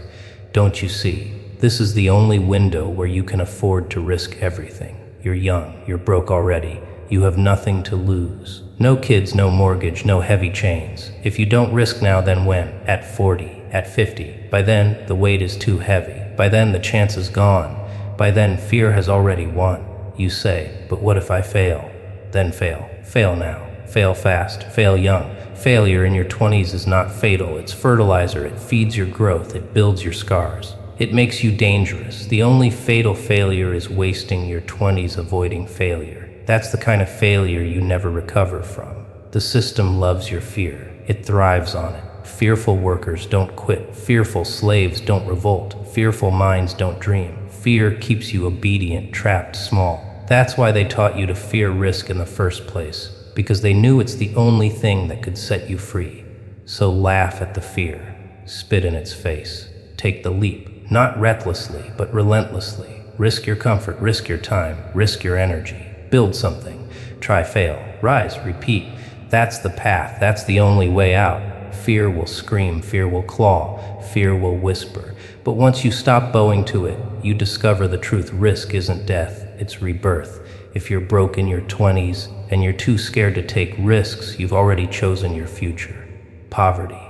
[SPEAKER 1] Don't you see? This is the only window where you can afford to risk everything. You're young. You're broke already. You have nothing to lose. No kids, no mortgage, no heavy chains. If you don't risk now, then when? At 40, at 50. By then, the weight is too heavy. By then, the chance is gone. By then, fear has already won. You say, but what if I fail? Then fail. Fail now. Fail fast. Fail young. Failure in your 20s is not fatal. It's fertilizer. It feeds your growth. It builds your scars. It makes you dangerous. The only fatal failure is wasting your 20s avoiding failure. That's the kind of failure you never recover from. The system loves your fear. It thrives on it. Fearful workers don't quit. Fearful slaves don't revolt. Fearful minds don't dream. Fear keeps you obedient, trapped, small. That's why they taught you to fear risk in the first place, because they knew it's the only thing that could set you free. So laugh at the fear. Spit in its face. Take the leap, not recklessly, but relentlessly. Risk your comfort, risk your time, risk your energy. Build something. Try, fail, rise, repeat. That's the path, that's the only way out. Fear will scream, fear will claw, fear will whisper. But once you stop bowing to it, you discover the truth. Risk isn't death, it's rebirth. If you're broke in your 20s and you're too scared to take risks, you've already chosen your future. Poverty,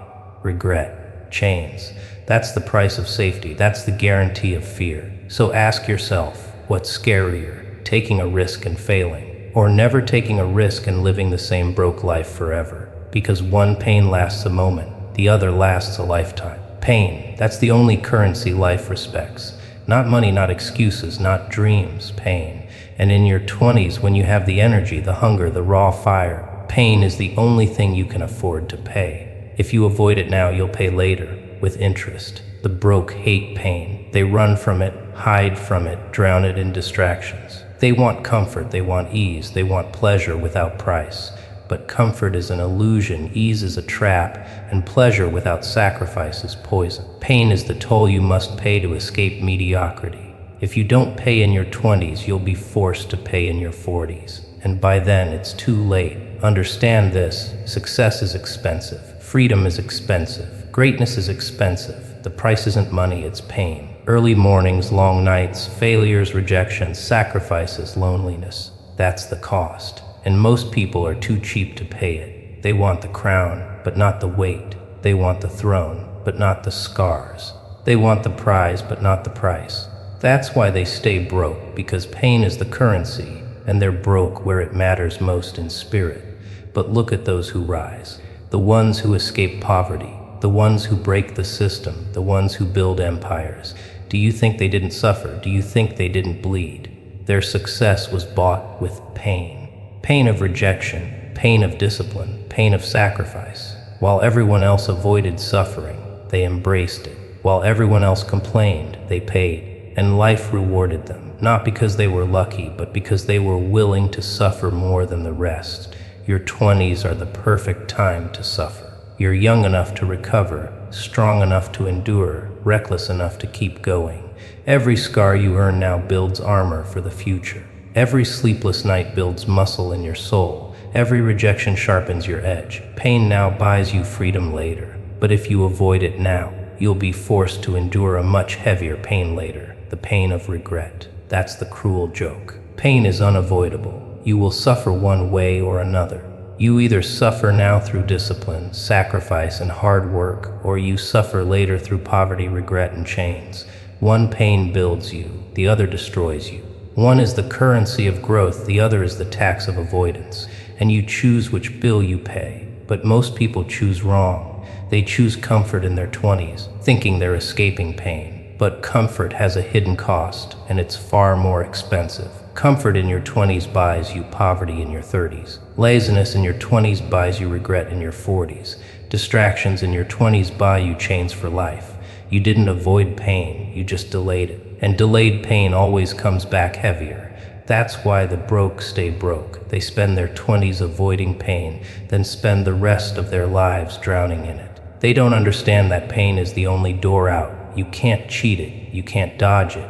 [SPEAKER 1] regret, chains. That's the price of safety. That's the guarantee of fear. So ask yourself, what's scarier, taking a risk and failing, or never taking a risk and living the same broke life forever? Because one pain lasts a moment, the other lasts a lifetime. Pain, that's the only currency life respects. Not money, not excuses, not dreams, pain. And in your 20s, when you have the energy, the hunger, the raw fire, pain is the only thing you can afford to pay. If you avoid it now, you'll pay later, with interest. The broke hate pain. They run from it, hide from it, drown it in distractions. They want comfort, they want ease, they want pleasure without price. But comfort is an illusion, ease is a trap, and pleasure without sacrifice is poison. Pain is the toll you must pay to escape mediocrity. If you don't pay in your 20s, you'll be forced to pay in your 40s. And by then, it's too late. Understand this: success is expensive, freedom is expensive, greatness is expensive. The price isn't money, it's pain. Early mornings, long nights, failures, rejections, sacrifices, loneliness. That's the cost. And most people are too cheap to pay it. They want the crown, but not the weight. They want the throne, but not the scars. They want the prize, but not the price. That's why they stay broke, because pain is the currency, and they're broke where it matters most, in spirit. But look at those who rise. The ones who escape poverty, the ones who break the system, the ones who build empires. Do you think they didn't suffer? Do you think they didn't bleed? Their success was bought with pain. Pain of rejection, pain of discipline, pain of sacrifice. While everyone else avoided suffering, they embraced it. While everyone else complained, they paid. And life rewarded them, not because they were lucky, but because they were willing to suffer more than the rest. Your 20s are the perfect time to suffer. You're young enough to recover, strong enough to endure, reckless enough to keep going. Every scar you earn now builds armor for the future. Every sleepless night builds muscle in your soul. Every rejection sharpens your edge. Pain now buys you freedom later. But if you avoid it now, you'll be forced to endure a much heavier pain later, the pain of regret. That's the cruel joke. Pain is unavoidable. You will suffer one way or another. You either suffer now through discipline, sacrifice, and hard work, or you suffer later through poverty, regret, and chains. One pain builds you, the other destroys you. One is the currency of growth, the other is the tax of avoidance, and you choose which bill you pay. But most people choose wrong. They choose comfort in their 20s, thinking they're escaping pain. But comfort has a hidden cost, and it's far more expensive. Comfort in your 20s buys you poverty in your 30s. Laziness in your 20s buys you regret in your 40s. Distractions in your 20s buy you chains for life. You didn't avoid pain, you just delayed it. And delayed pain always comes back heavier. That's why the broke stay broke. They spend their 20s avoiding pain, then spend the rest of their lives drowning in it. They don't understand that pain is the only door out. You can't cheat it, you can't dodge it.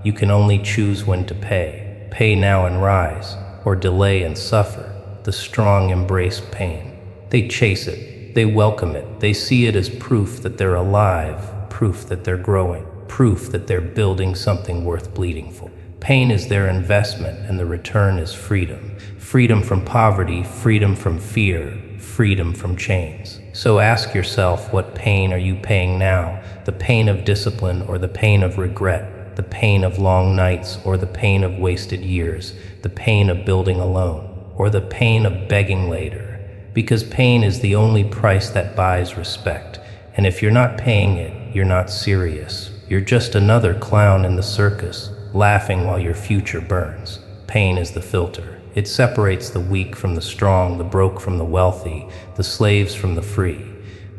[SPEAKER 1] You can only choose when to pay. Pay now and rise, or delay and suffer. The strong embrace pain. They chase it, they welcome it, they see it as proof that they're alive, proof that they're growing. Proof that they're building something worth bleeding for. Pain is their investment, and the return is freedom. Freedom from poverty, freedom from fear, freedom from chains. So ask yourself, what pain are you paying now? The pain of discipline or the pain of regret? The pain of long nights or the pain of wasted years? The pain of building alone or the pain of begging later? Because pain is the only price that buys respect. And if you're not paying it, you're not serious. You're just another clown in the circus, laughing while your future burns. Pain is the filter. It separates the weak from the strong, the broke from the wealthy, the slaves from the free.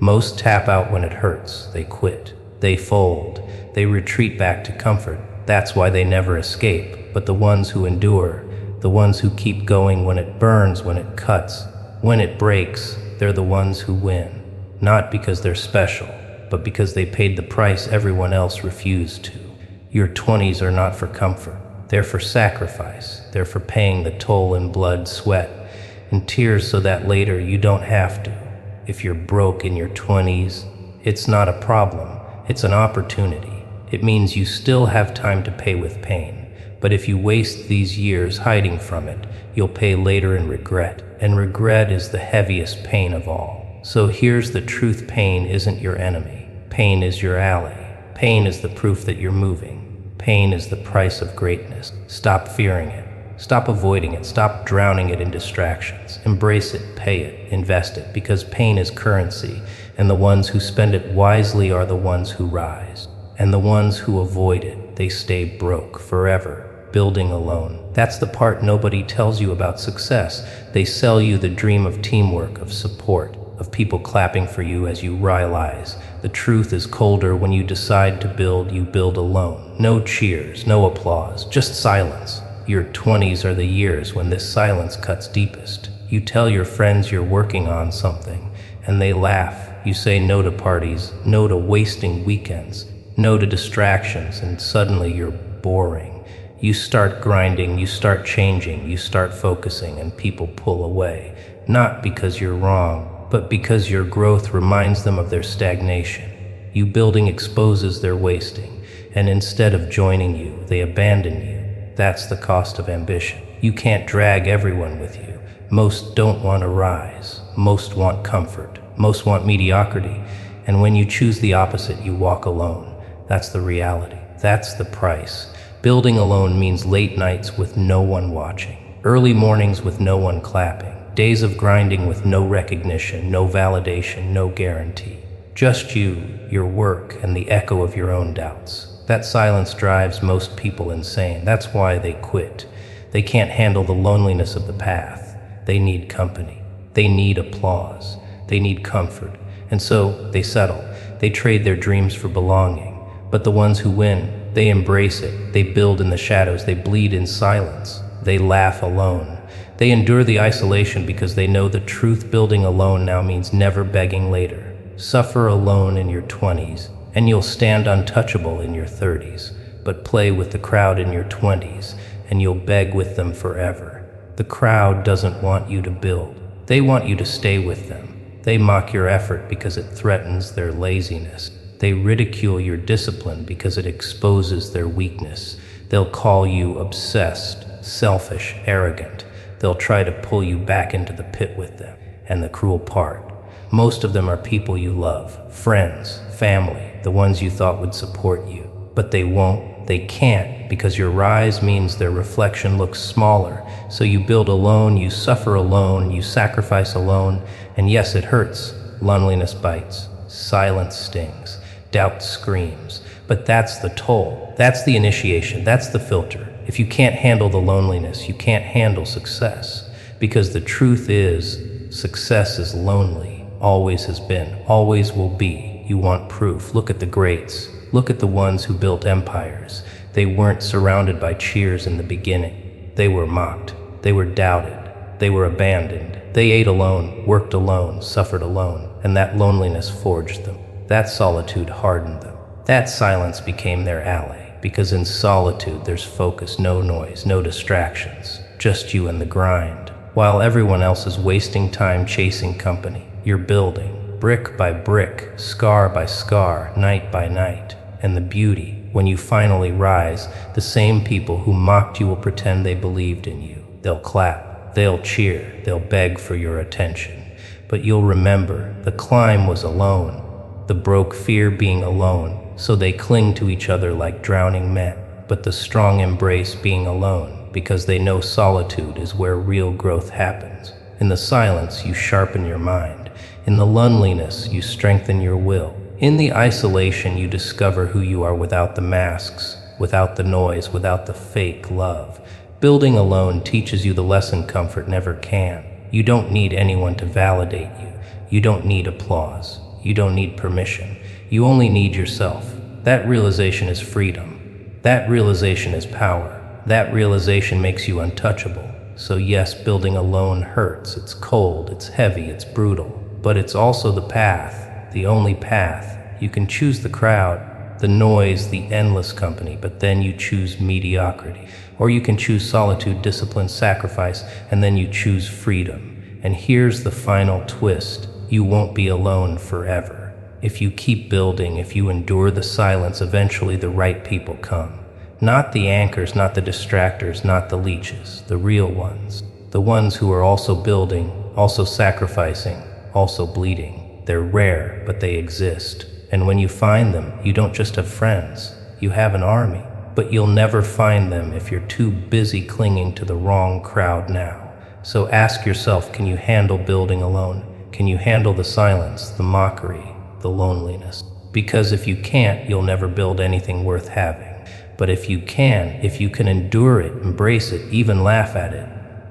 [SPEAKER 1] Most tap out when it hurts. They quit. They fold. They retreat back to comfort. That's why they never escape. But the ones who endure, the ones who keep going when it burns, when it cuts, when it breaks, they're the ones who win. Not because they're special, but because they paid the price everyone else refused to. Your 20s are not for comfort. They're for sacrifice. They're for paying the toll in blood, sweat, in tears so that later you don't have to. If you're broke in your 20s, it's not a problem, it's an opportunity. It means you still have time to pay with pain. But if you waste these years hiding from it, you'll pay later in regret. And regret is the heaviest pain of all. So here's the truth: pain isn't your enemy. Pain is your ally. Pain is the proof that you're moving. Pain is the price of greatness. Stop fearing it. Stop avoiding it. Stop drowning it in distractions. Embrace it, pay it, invest it, because pain is currency, and the ones who spend it wisely are the ones who rise. And the ones who avoid it, they stay broke forever, building alone. That's the part nobody tells you about success. They sell you the dream of teamwork, of support, of people clapping for you as you realize the truth is colder. When you decide to build, you build alone. No cheers, no applause, just silence. Your 20s are the years when this silence cuts deepest. You tell your friends you're working on something, and they laugh. You say no to parties, no to wasting weekends, no to distractions, and suddenly you're boring. You start grinding, you start changing, you start focusing, and people pull away. Not because you're wrong, but because your growth reminds them of their stagnation. You building exposes their wasting, and instead of joining you, they abandon you. That's the cost of ambition. You can't drag everyone with you. Most don't want to rise. Most want comfort. Most want mediocrity. And when you choose the opposite, you walk alone. That's the reality. That's the price. Building alone means late nights with no one watching, early mornings with no one clapping, days of grinding with no recognition, no validation, no guarantee. Just you, your work, and the echo of your own doubts. That silence drives most people insane. That's why they quit. They can't handle the loneliness of the path. They need company. They need applause. They need comfort. And so they settle. They trade their dreams for belonging. But the ones who win, they embrace it. They build in the shadows. They bleed in silence. They laugh alone. They endure the isolation because they know the truth. Building alone now means never begging later. Suffer alone in your 20s. And you'll stand untouchable in your 30s, but play with the crowd in your 20s, and you'll beg with them forever. The crowd doesn't want you to build. They want you to stay with them. They mock your effort because it threatens their laziness. They ridicule your discipline because it exposes their weakness. They'll call you obsessed, selfish, arrogant. They'll try to pull you back into the pit with them. And the cruel part, most of them are people you love, friends, family, the ones you thought would support you. But they won't, they can't, because your rise means their reflection looks smaller. So you build alone, you suffer alone, you sacrifice alone, and yes, it hurts. Loneliness bites, silence stings, doubt screams. But that's the toll, that's the initiation, that's the filter. If you can't handle the loneliness, you can't handle success. Because the truth is, success is lonely, always has been, always will be. You want proof. Look at the greats. Look at the ones who built empires. They weren't surrounded by cheers in the beginning. They were mocked. They were doubted. They were abandoned. They ate alone, worked alone, suffered alone, and that loneliness forged them. That solitude hardened them. That silence became their ally, because in solitude there's focus, no noise, no distractions, just you and the grind. While everyone else is wasting time chasing company, you're building. Brick by brick, scar by scar, night by night. And the beauty, when you finally rise, the same people who mocked you will pretend they believed in you. They'll clap, they'll cheer, they'll beg for your attention. But you'll remember, the climb was alone. The broke fear being alone, so they cling to each other like drowning men. But the strong embrace being alone, because they know solitude is where real growth happens. In the silence, you sharpen your mind. In the loneliness, you strengthen your will. In the isolation, you discover who you are without the masks, without the noise, without the fake love. Building alone teaches you the lesson comfort never can. You don't need anyone to validate you. You don't need applause. You don't need permission. You only need yourself. That realization is freedom. That realization is power. That realization makes you untouchable. So yes, building alone hurts. It's cold, it's heavy, it's brutal. But it's also the path, the only path. You can choose the crowd, the noise, the endless company, but then you choose mediocrity. Or you can choose solitude, discipline, sacrifice, and then you choose freedom. And here's the final twist. You won't be alone forever. If you keep building, if you endure the silence, eventually the right people come. Not the anchors, not the distractors, not the leeches, the real ones. The ones who are also building, also sacrificing, also bleeding. They're rare, but they exist. And when you find them, you don't just have friends, you have an army. But you'll never find them if you're too busy clinging to the wrong crowd now. So ask yourself, can you handle building alone? Can you handle the silence, the mockery, the loneliness? Because if you can't, you'll never build anything worth having. But if you can endure it, embrace it, even laugh at it,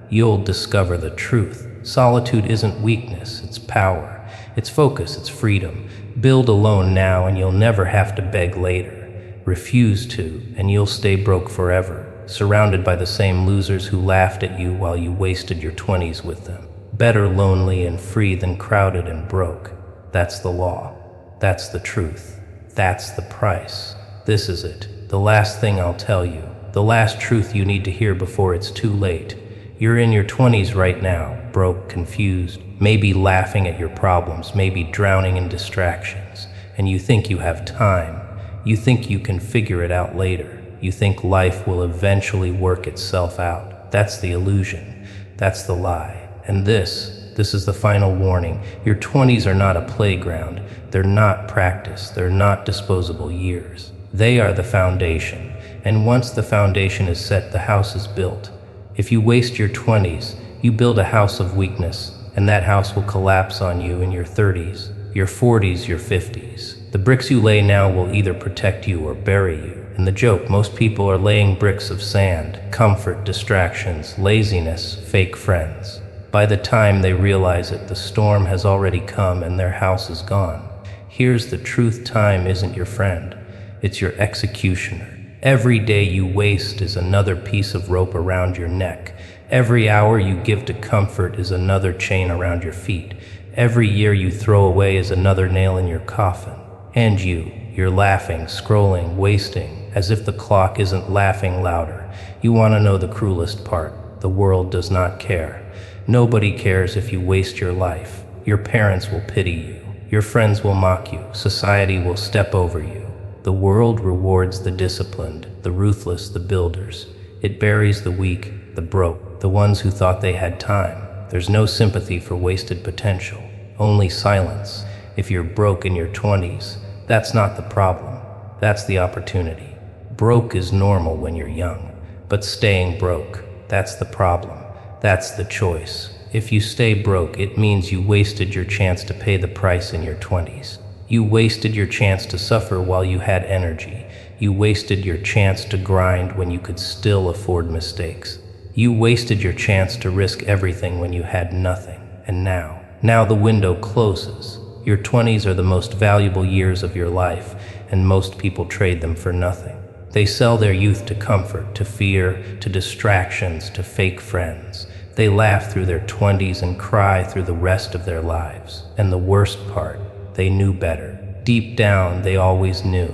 [SPEAKER 1] you'll discover the truth. Solitude isn't weakness, it's power. It's focus, it's freedom. Build alone now and you'll never have to beg later. Refuse to, and you'll stay broke forever, surrounded by the same losers who laughed at you while you wasted your 20s with them. Better lonely and free than crowded and broke. That's the law. That's the truth. That's the price. This is it. The last thing I'll tell you. The last truth you need to hear before it's too late. You're in your 20s right now, broke, confused, maybe laughing at your problems, maybe drowning in distractions. And you think you have time. You think you can figure it out later. You think life will eventually work itself out. That's the illusion. That's the lie. And this is the final warning. Your 20s are not a playground. They're not practice. They're not disposable years. They are the foundation. And once the foundation is set, the house is built. If you waste your 20s, you build a house of weakness, and that house will collapse on you in your 30s, your 40s, your 50s. The bricks you lay now will either protect you or bury you. And the joke, most people are laying bricks of sand, comfort, distractions, laziness, fake friends. By the time they realize it, the storm has already come and their house is gone. Here's the truth: time isn't your friend. It's your executioner. Every day you waste is another piece of rope around your neck. Every hour you give to comfort is another chain around your feet. Every year you throw away is another nail in your coffin. And you're laughing, scrolling, wasting, as if the clock isn't laughing louder. You want to know the cruelest part? The world does not care. Nobody cares if you waste your life. Your parents will pity you. Your friends will mock you. Society will step over you. The world rewards the disciplined, the ruthless, the builders. It buries the weak, the broke, the ones who thought they had time. There's no sympathy for wasted potential, only silence. If you're broke in your 20s, that's not the problem, that's the opportunity. Broke is normal when you're young, but staying broke, that's the problem, that's the choice. If you stay broke, it means you wasted your chance to pay the price in your 20s. You wasted your chance to suffer while you had energy. You wasted your chance to grind when you could still afford mistakes. You wasted your chance to risk everything when you had nothing. And now the window closes. Your 20s are the most valuable years of your life, and most people trade them for nothing. They sell their youth to comfort, to fear, to distractions, to fake friends. They laugh through their 20s and cry through the rest of their lives. And the worst part, they knew better. Deep down, they always knew,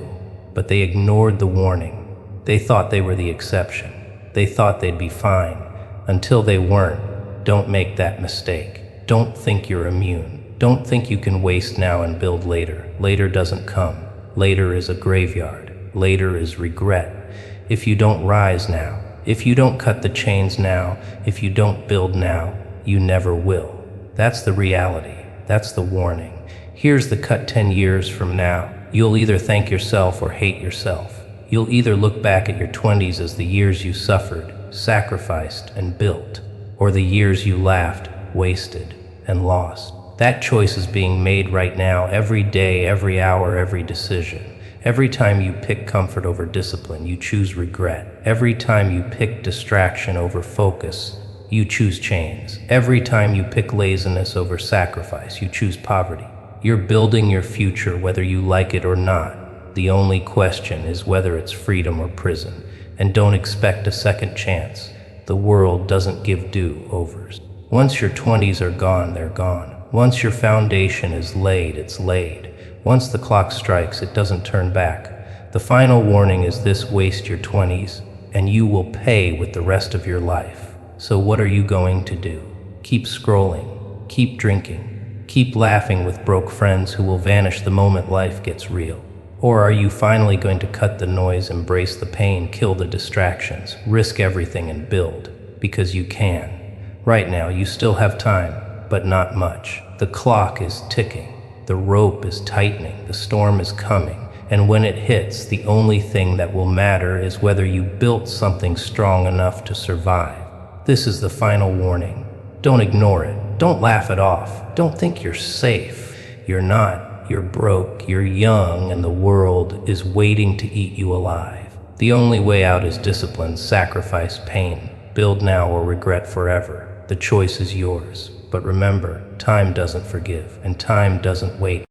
[SPEAKER 1] but they ignored the warning. They thought they were the exception. They thought they'd be fine, until they weren't. Don't make that mistake. Don't think you're immune. Don't think you can waste now and build later. Later doesn't come. Later is a graveyard. Later is regret. If you don't rise now, if you don't cut the chains now, if you don't build now, you never will. That's the reality. That's the warning. Here's the cut: 10 years from now, you'll either thank yourself or hate yourself. You'll either look back at your 20s as the years you suffered, sacrificed, and built, or the years you laughed, wasted, and lost. That choice is being made right now, every day, every hour, every decision. Every time you pick comfort over discipline, you choose regret. Every time you pick distraction over focus, you choose chains. Every time you pick laziness over sacrifice, you choose poverty. You're building your future whether you like it or not. The only question is whether it's freedom or prison. And don't expect a second chance. The world doesn't give do-overs. Once your 20s are gone, they're gone. Once your foundation is laid, it's laid. Once the clock strikes, it doesn't turn back. The final warning is this: waste your 20s, and you will pay with the rest of your life. So what are you going to do? Keep scrolling, Keep drinking. Keep laughing with broke friends who will vanish the moment life gets real. Or are you finally going to cut the noise, embrace the pain, kill the distractions, risk everything and build? Because you can. Right now, you still have time, but not much. The clock is ticking. The rope is tightening. The storm is coming. And when it hits, the only thing that will matter is whether you built something strong enough to survive. This is the final warning. Don't ignore it. Don't laugh it off. Don't think you're safe. You're not. You're broke, you're young, and the world is waiting to eat you alive. The only way out is discipline, sacrifice, pain. Build now or regret forever. The choice is yours. But remember, time doesn't forgive, and time doesn't wait.